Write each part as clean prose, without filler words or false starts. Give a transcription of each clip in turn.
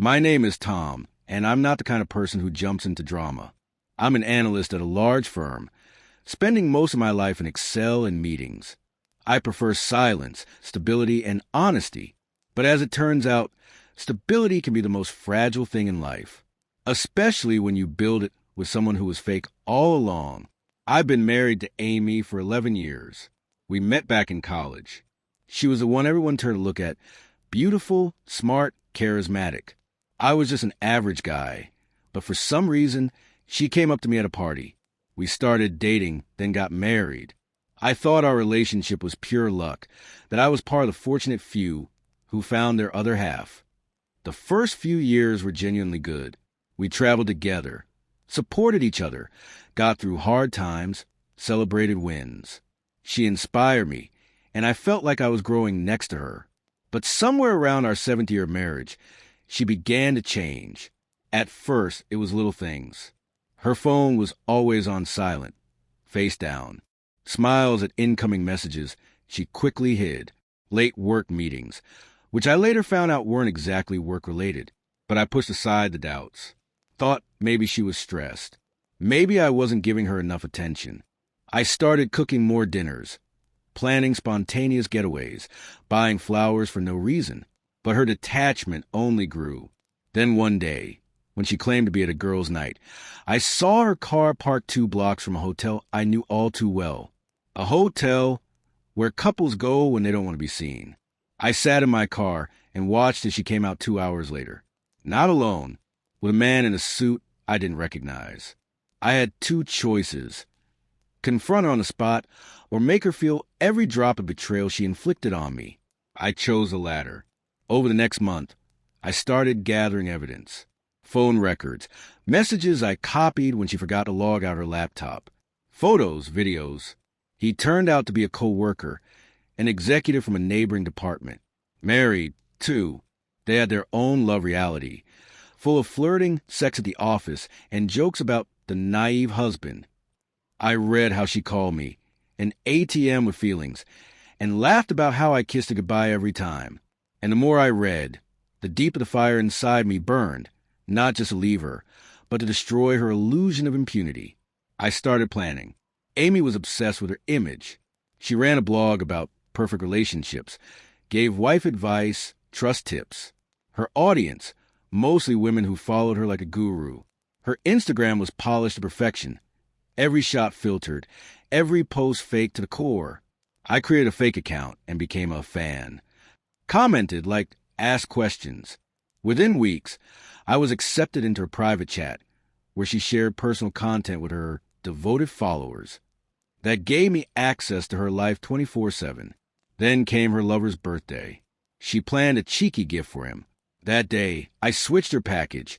My name is Tom, and I'm not the kind of person who jumps into drama. I'm an analyst at a large firm, spending most of my life in Excel and meetings. I prefer silence, stability, and honesty. But as it turns out, stability can be the most fragile thing in life, especially when you build it with someone who was fake all along. I've been married to Amy for 11 years. We met back in college. She was the one everyone turned to look at. Beautiful, smart, charismatic. I was just an average guy. But for some reason, she came up to me at a party. We started dating, then got married. I thought our relationship was pure luck, that I was part of the fortunate few who found their other half. The first few years were genuinely good. We traveled together, supported each other, got through hard times, celebrated wins. She inspired me, and I felt like I was growing next to her. But somewhere around our 7th year of marriage, she began to change. At first, it was little things. Her phone was always on silent, face down. Smiles at incoming messages she quickly hid. Late work meetings, which I later found out weren't exactly work-related, but I pushed aside the doubts. Thought maybe she was stressed. Maybe I wasn't giving her enough attention. I started cooking more dinners, planning spontaneous getaways, buying flowers for no reason. But her detachment only grew. Then one day, when she claimed to be at a girls' night, I saw her car parked 2 blocks from a hotel I knew all too well. A hotel where couples go when they don't want to be seen. I sat in my car and watched as she came out 2 hours later. Not alone, with a man in a suit I didn't recognize. I had 2 choices. Confront her on the spot, or make her feel every drop of betrayal she inflicted on me. I chose the latter. Over the next month, I started gathering evidence. Phone records, messages I copied when she forgot to log out her laptop, photos, videos. He turned out to be a coworker, an executive from a neighboring department. Married, too. They had their own love reality, full of flirting, sex at the office, and jokes about the naive husband. I read how she called me, an ATM with feelings, and laughed about how I kissed her goodbye every time. And the more I read, the deeper the fire inside me burned, not just to leave her, but to destroy her illusion of impunity. I started planning. Amy was obsessed with her image. She ran a blog about perfect relationships, gave wife advice, trust tips. Her audience, mostly women who followed her like a guru. Her Instagram was polished to perfection. Every shot filtered, every post faked to the core. I created a fake account and became a fan. Commented, liked, asked questions. Within weeks, I was accepted into her private chat, where she shared personal content with her devoted followers. That gave me access to her life 24/7. Then came her lover's birthday. She planned a cheeky gift for him. That day, I switched her package.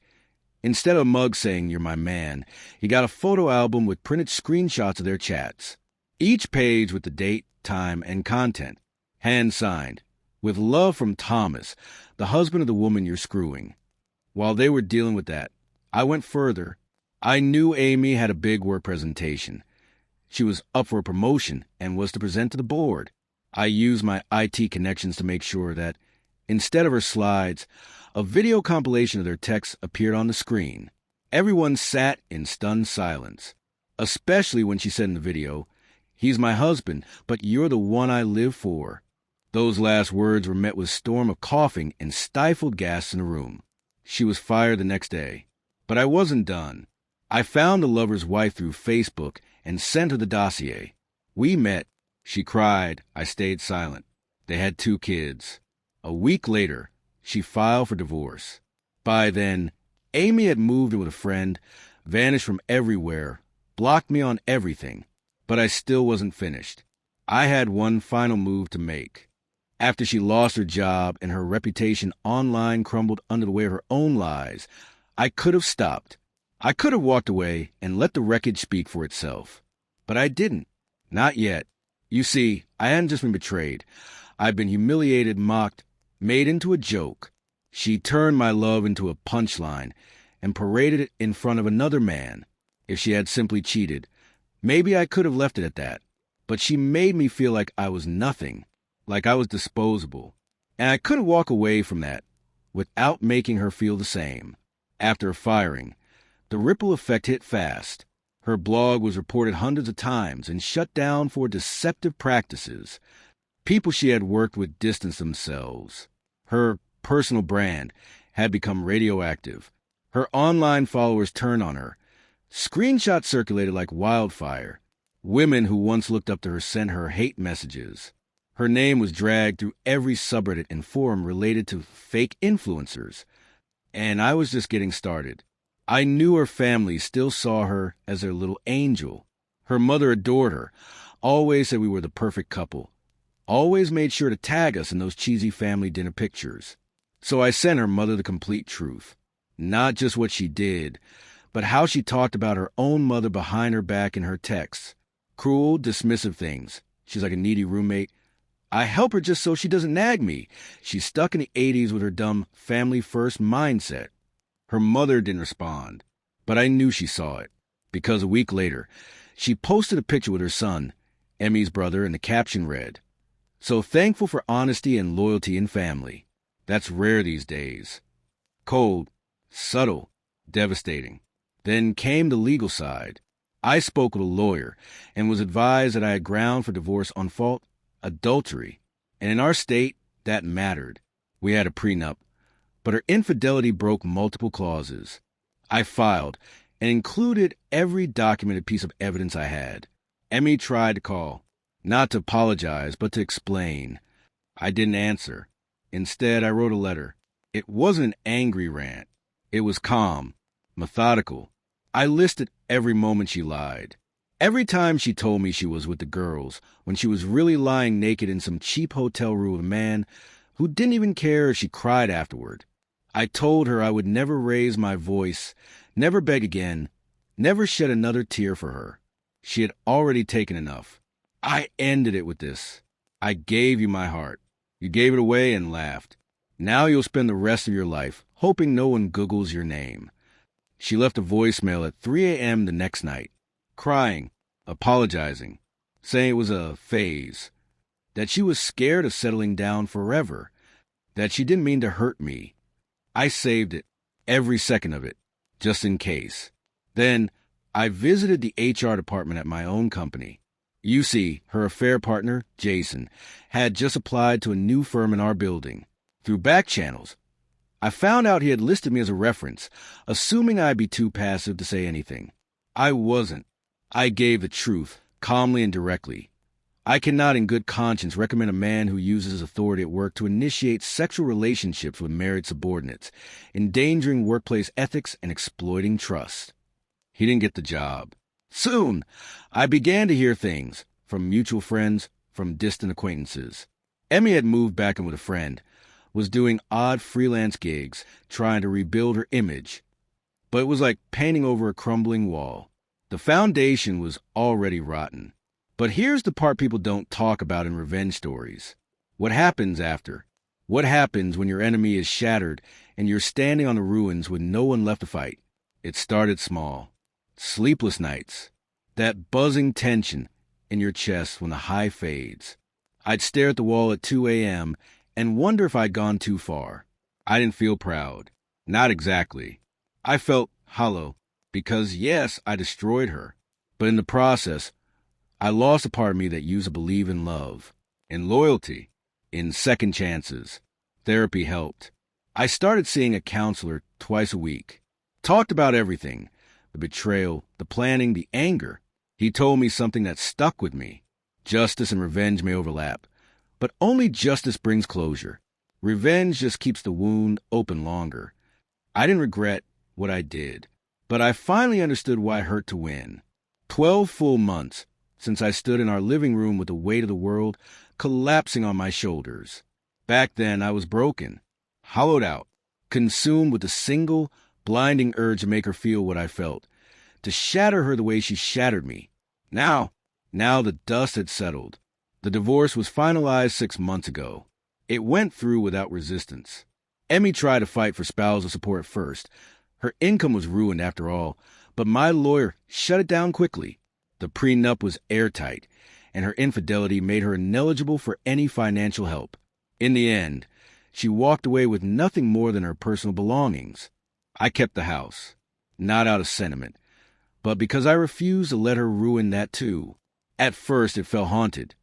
Instead of a mug saying, "You're my man," he got a photo album with printed screenshots of their chats. Each page with the date, time, and content. Hand-signed. With love from Thomas, the husband of the woman you're screwing. While they were dealing with that, I went further. I knew Amy had a big work presentation. She was up for a promotion and was to present to the board. I used my IT connections to make sure that, instead of her slides, a video compilation of their texts appeared on the screen. Everyone sat in stunned silence, especially when she said in the video, "He's my husband, but you're the one I live for." Those last words were met with a storm of coughing and stifled gasps in the room. She was fired the next day. But I wasn't done. I found the lover's wife through Facebook and sent her the dossier. We met. She cried. I stayed silent. They had 2 kids. A week later, she filed for divorce. By then, Amy had moved in with a friend, vanished from everywhere, blocked me on everything. But I still wasn't finished. I had one final move to make. After she lost her job and her reputation online crumbled under the weight of her own lies, I could have stopped. I could have walked away and let the wreckage speak for itself. But I didn't. Not yet. You see, I hadn't just been betrayed. I'd been humiliated, mocked, made into a joke. She turned my love into a punchline and paraded it in front of another man. If she had simply cheated, maybe I could have left it at that. But she made me feel like I was nothing, like I was disposable. And I couldn't walk away from that. without making her feel the same. After a firing, the ripple effect hit fast. Her blog was reported hundreds of times and shut down for deceptive practices. People she had worked with distanced themselves. Her personal brand had become radioactive. Her online followers turned on her. Screenshots circulated like wildfire. Women who once looked up to her sent her hate messages. Her name was dragged through every subreddit and forum related to fake influencers. And I was just getting started. I knew her family still saw her as their little angel. Her mother adored her, always said we were the perfect couple, always made sure to tag us in those cheesy family dinner pictures. So I sent her mother the complete truth. Not just what she did, but how she talked about her own mother behind her back in her texts. Cruel, dismissive things. She's like a needy roommate. I help her just so she doesn't nag me. She's stuck in the 80s with her dumb family-first mindset. Her mother didn't respond, but I knew she saw it, because a week later, she posted a picture with her son, Emmy's brother, and the caption read, "So thankful for honesty and loyalty in family." That's rare these days. Cold, subtle, devastating. Then came the legal side. I spoke with a lawyer and was advised that I had ground for divorce on fault, adultery. And in our state, that mattered. We had a prenup, but her infidelity broke multiple clauses. I filed and included every documented piece of evidence I had. Emmy tried to call, not to apologize, but to explain. I didn't answer. Instead, I wrote a letter. It wasn't an angry rant. It was calm, methodical. I listed every moment she lied. Every time she told me she was with the girls, when she was really lying naked in some cheap hotel room with a man who didn't even care if she cried afterward. I told her I would never raise my voice, never beg again, never shed another tear for her. She had already taken enough. I ended it with this. I gave you my heart. You gave it away and laughed. Now you'll spend the rest of your life hoping no one Googles your name. She left a voicemail at 3 a.m. the next night, crying, apologizing, saying it was a phase, that she was scared of settling down forever, that she didn't mean to hurt me. I saved it, every second of it, just in case. Then I visited the HR department at my own company. You see, her affair partner, Jason, had just applied to a new firm in our building. Through back channels, I found out he had listed me as a reference, assuming I'd be too passive to say anything. I wasn't. I gave the truth, calmly and directly. I cannot in good conscience recommend a man who uses his authority at work to initiate sexual relationships with married subordinates, endangering workplace ethics and exploiting trust. He didn't get the job. Soon, I began to hear things, from mutual friends, from distant acquaintances. Emmy had moved back in with a friend, was doing odd freelance gigs, trying to rebuild her image. But it was like painting over a crumbling wall. The foundation was already rotten. But here's the part people don't talk about in revenge stories. What happens after? What happens when your enemy is shattered and you're standing on the ruins with no one left to fight? It started small. Sleepless nights. That buzzing tension in your chest when the high fades. I'd stare at the wall at 2 a.m. and wonder if I'd gone too far. I didn't feel proud. Not exactly. I felt hollow because, yes, I destroyed her. But in the process, I lost a part of me that used to believe in love, in loyalty, in second chances. Therapy helped. I started seeing a counselor twice a week. Talked about everything. The betrayal, the planning, the anger. He told me something that stuck with me. Justice and revenge may overlap, but only justice brings closure. Revenge just keeps the wound open longer. I didn't regret what I did, but I finally understood why it hurt to win. 12 full months since I stood in our living room with the weight of the world collapsing on my shoulders. Back then, I was broken, hollowed out, consumed with a single, blinding urge to make her feel what I felt, to shatter her the way she shattered me. Now the dust had settled. The divorce was finalized 6 months ago. It went through without resistance. Emmy tried to fight for spousal support at first. Her income was ruined after all, but my lawyer shut it down quickly. The prenup was airtight, and her infidelity made her ineligible for any financial help. In the end, She walked away with nothing more than her personal belongings. I kept the house, not out of sentiment, but because I refused to let her ruin that too. At first, it felt haunted.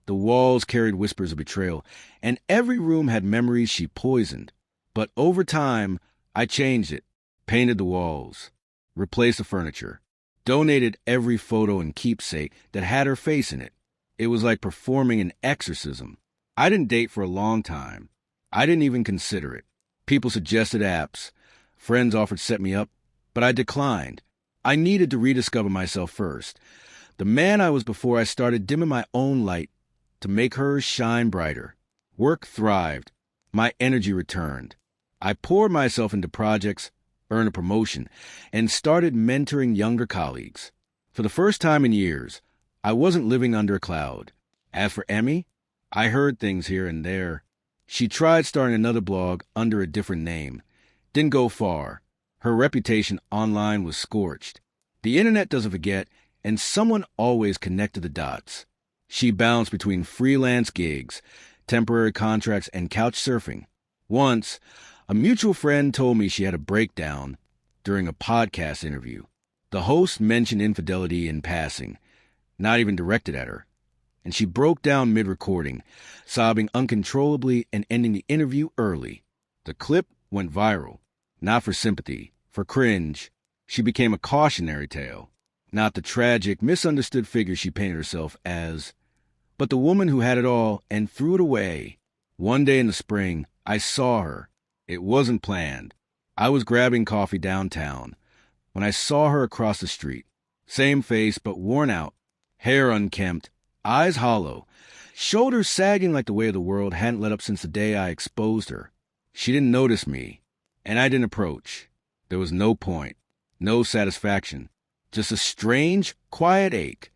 The walls carried whispers of betrayal, and every room had memories she poisoned. But over time, I changed it, painted the walls, replaced the furniture, donated every photo and keepsake that had her face in it. It was like performing an exorcism. I didn't date for a long time. I didn't even consider it. People suggested apps. Friends offered to set me up, but I declined. I needed to rediscover myself first. The man I was before I started dimming my own light to make hers shine brighter. Work thrived. My energy returned. I poured myself into projects, earned a promotion, and started mentoring younger colleagues. For the first time in years, I wasn't living under a cloud. As for Emmy, I heard things here and there. She tried starting another blog under a different name. Didn't go far. Her reputation online was scorched. The internet doesn't forget, and someone always connected the dots. She bounced between freelance gigs, temporary contracts, and couch surfing. Once, a mutual friend told me she had a breakdown during a podcast interview. The host mentioned infidelity in passing, not even directed at her, and she broke down mid-recording, sobbing uncontrollably and ending the interview early. The clip went viral, not for sympathy, for cringe. She became a cautionary tale, not the tragic, misunderstood figure she painted herself as, but the woman who had it all and threw it away. One day in the spring, I saw her. It wasn't planned. I was grabbing coffee downtown when I saw her across the street. Same face, but worn out, hair unkempt, eyes hollow, shoulders sagging like the weight of the world hadn't let up since the day I exposed her. She didn't notice me, and I didn't approach. There was no point, no satisfaction, just a strange, quiet ache,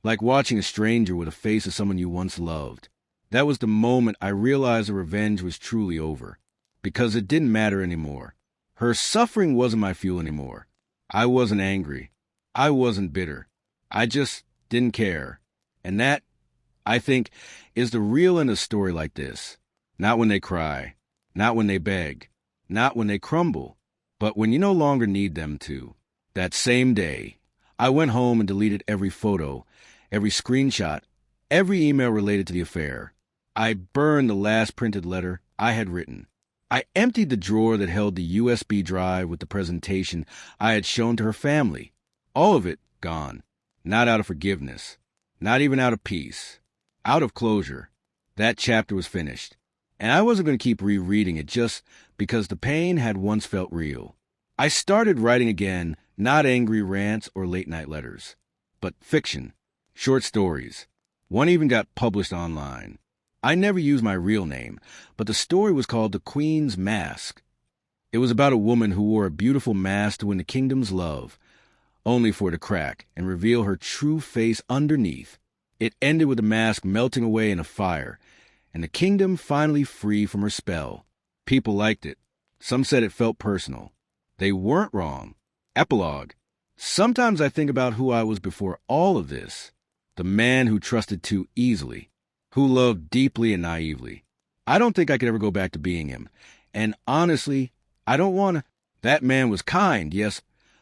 like watching a stranger with a face of someone you once loved. That was the moment I realized the revenge was truly over, because it didn't matter anymore. Her suffering wasn't my fuel anymore. I wasn't angry. I wasn't bitter. I just didn't care. And that, I think, is the real end of a story like this. Not when they cry, not when they beg, not when they crumble, but when you no longer need them to. That same day, I went home and deleted every photo, every screenshot, every email related to the affair. I burned the last printed letter I had written. I emptied the drawer that held the USB drive with the presentation I had shown to her family. All of it gone. Not out of forgiveness. Not even out of peace. Out of closure. That chapter was finished. And I wasn't going to keep rereading it just because the pain had once felt real. I started writing again, not angry rants or late-night letters, but fiction, short stories. One even got published online. I never used my real name, but the story was called The Queen's Mask. It was about a woman who wore a beautiful mask to win the kingdom's love, only for it to crack and reveal her true face underneath. It ended with the mask melting away in a fire, and the kingdom finally free from her spell. People liked it. Some said it felt personal. They weren't wrong. Epilogue. Sometimes I think about who I was before all of this. The man who trusted too easily, who loved deeply and naively. I don't think I could ever go back to being him. And honestly, I don't want to. That man was kind, yes,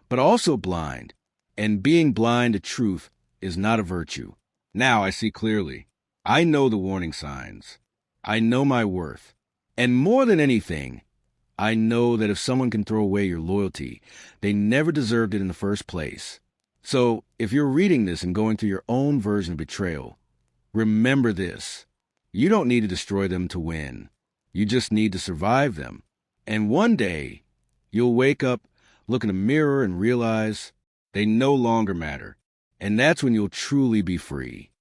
but also blind. And being blind to truth is not a virtue. Now I see clearly. I know the warning signs. I know my worth. And more than anything, I know that if someone can throw away your loyalty, they never deserved it in the first place. So if you're reading this and going through your own version of betrayal, remember this. You don't need to destroy them to win. You just need to survive them. And one day, you'll wake up, look in a mirror, and realize they no longer matter. And that's when you'll truly be free.